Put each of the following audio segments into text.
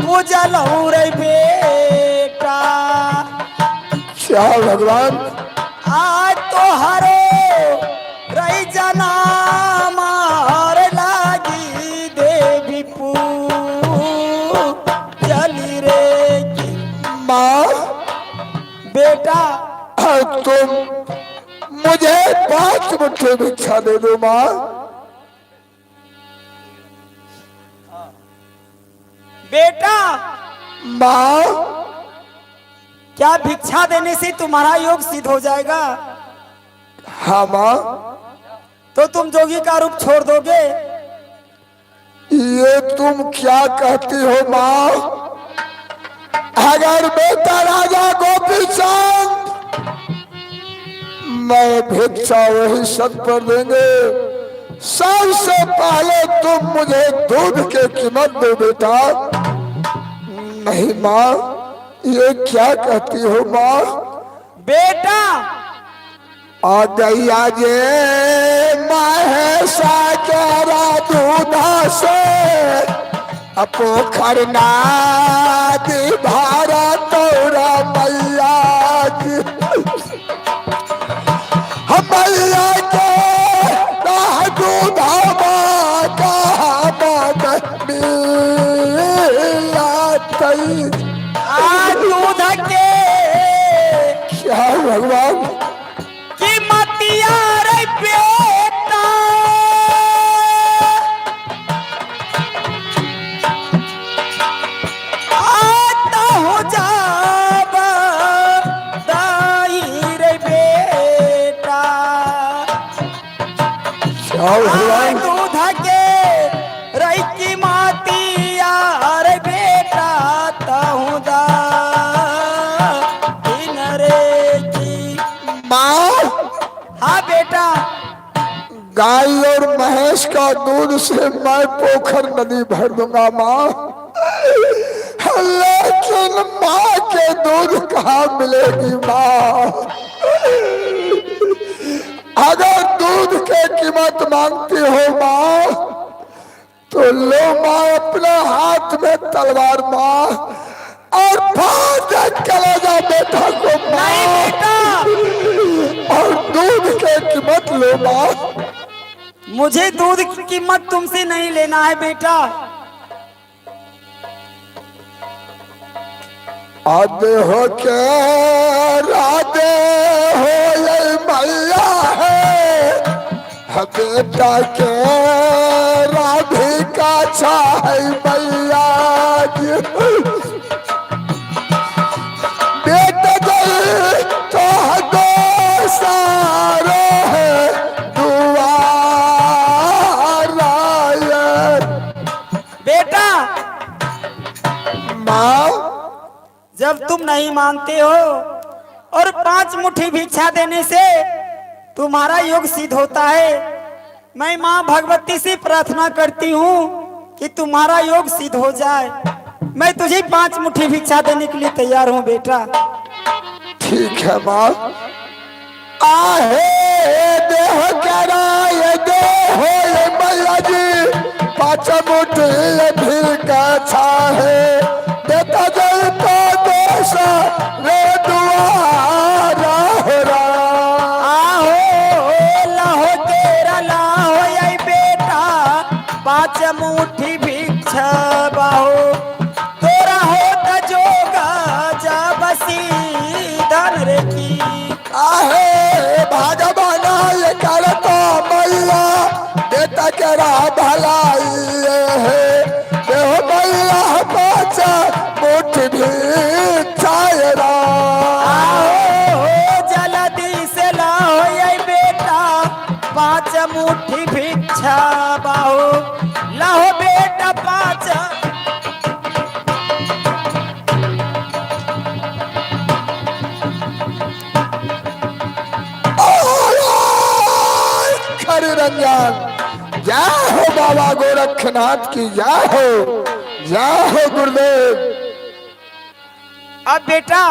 पूजलहूँ रे बेटा। क्या भगवान? आज तो हरो रही जना मार लागी देवी चली रे की। माँ बेटा तुम मुझे 5 मुट्ठी भिक्षा दे दो माँ। बेटा माँ क्या भिक्षा देने से तुम्हारा योग सिद्ध हो जाएगा? हाँ माँ। तो तुम जोगी का रूप छोड़ दोगे? ये तुम क्या कहती हो माँ? अगर बेटा राजा गोपी चंद मैं भिक्षा वही सत पर देंगे। सबसे पहले तुम मुझे दूध के कीमत दो बेटा। नहीं माँ, ये क्या कहती हो माँ? बेटा आ गई आज महेशा केरा दूधा से पोखर नादी भारत तोरा मैया की। हम मैया के दूधा दूध के क्या भगवान? की मतिया रे बेटा। आता हो जाब दाई रे बेटा। क्या भगवान? दूध के रही की मतिया रे बेटा। ताहू दा रे की। माँ हाँ बेटा गाय और महेश का दूध से मैं पोखर नदी भर दूंगा माँ। लेकिन माँ के दूध कहाँ मिलेगी माँ? अगर दूध के कीमत मांगती हो माँ तो लो माँ अपने हाथ में तलवार माँ और फाड़ कलेजा बेटा को नहीं माँ बेटा और दूध के कीमत लो माँ। मुझे दूध की कीमत तुमसे नहीं लेना है बेटा। आधे हो के राधे हो ये मैया है बेटा के राधिका चाहे मैया की। बेटा गई तो दो सारे है दुआरा बेटा माँ। जब तुम नहीं मानते हो और 5 मुट्ठी भिक्षा देने से तुम्हारा योग सिद्ध होता है, मैं माँ भगवती से प्रार्थना करती हूँ कि तुम्हारा योग सिद्ध हो जाए। मैं तुझे 5 मुट्ठी भिक्षा देने के लिए तैयार हूँ बेटा। ठीक है माँ। आहे देह कराए देह मैया जी 5 मुट्ठी फिर का छाहे बेटा जल तो देश रे दुआरा लाहो तेरा लाहो ये बेटा 5 मुट्ठी भिक्षा बाहो तोरा हो त जोगा जबसी धन रे की। आहे भगवान ये करता मैया बेटा करा भलाई है देह मैया 5 मुट्ठी भिक्षा रा। जल्दी से लाओ ये बेटा 5 मुट्ठी भिक्षा बाहो लाओ बेटा 5। खरी रंजन जय हो बाबा गोरखनाथ की जय हो गुरुदेव। अब बेटा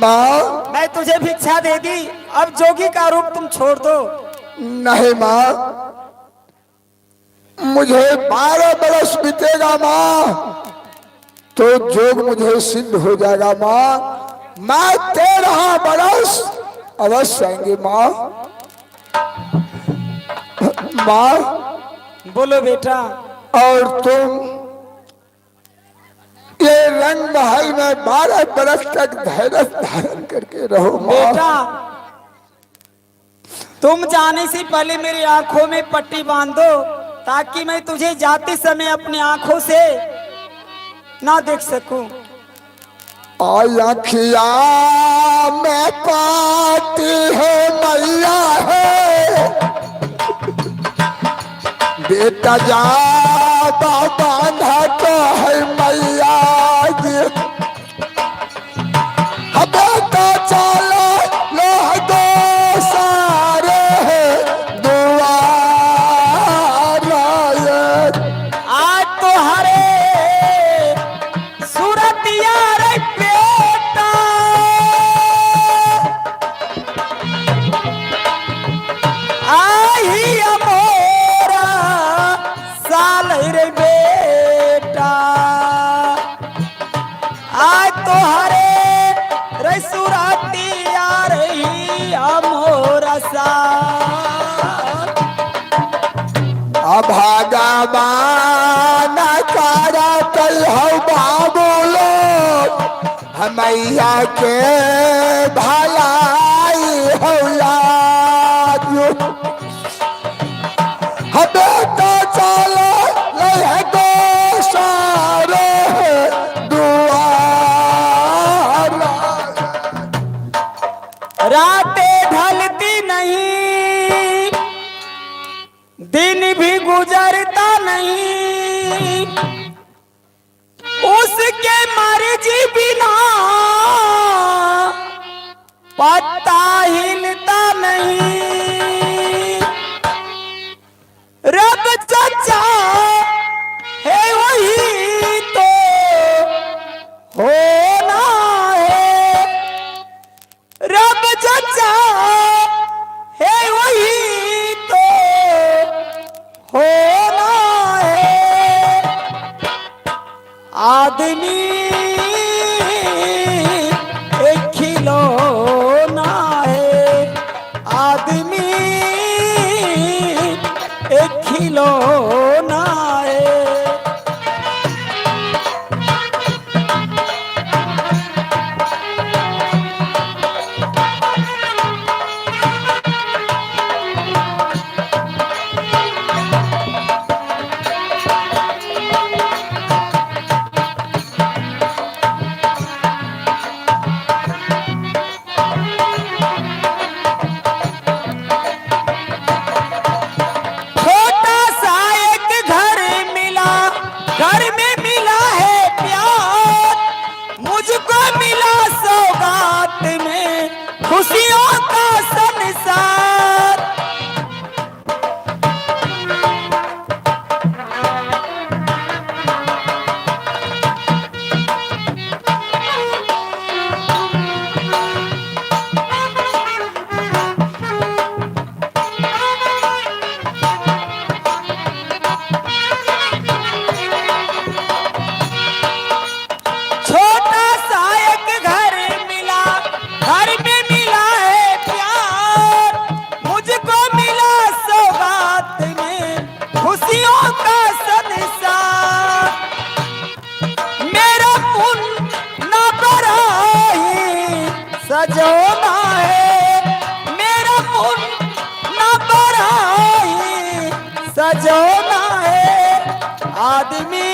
माँ मैं तुझे भिक्षा दे दी, अब जोगी का रूप तुम छोड़ दो। नहीं माँ, मुझे 12 बरस बीतेगा माँ तो जोग मुझे सिद्ध हो जाएगा माँ। मैं 13 बरस अवश्य आएंगे माँ। माँ बोलो बेटा। और तुम ये रंग महल में 12 बरस तक धैर्य धारण करके रहो माँ। बेटा तुम जाने से पहले मेरी आंखों में पट्टी बांध दो, ताकि मैं तुझे जाते समय अपनी आंखों से ना देख सकूं। आखिया में पाती है मैया है, बेटा जा बांधा तो है मैया जी। बेटा चलो लो दो सारे दुआर। आज तो हरे सूरत यार बेटा, आई अमोरा साल रे बेटा। आज तो हरे रे सूरत यार अमोरा साल। भगवान करा कल हो बाबू लोग मैया के भलाई हो याद। बेटा चलो ले दो सारे दुआर। रातें ढलती नहीं, दिन भी गुजरता नहीं, उसके मर्जी बिना पत्ता हिलता नहीं। रब चचा है वही तो होना है, रब चचा है वही तो होना है। आदमी एक खिलौना है, आदमी एक खिलौना है। छोटा सा एक घर मिला, घर में मिला है प्यार, मुझको मिला सौगात में खुशियों का संसार। छोटा सा एक घर मिला, घर में मिला है प्यार, मुझको मिला सौगात में खुशियों का संसार। मेरा मुन्ना बराही सजोना है, मेरा मुन्ना बराही सजोना है। आदमी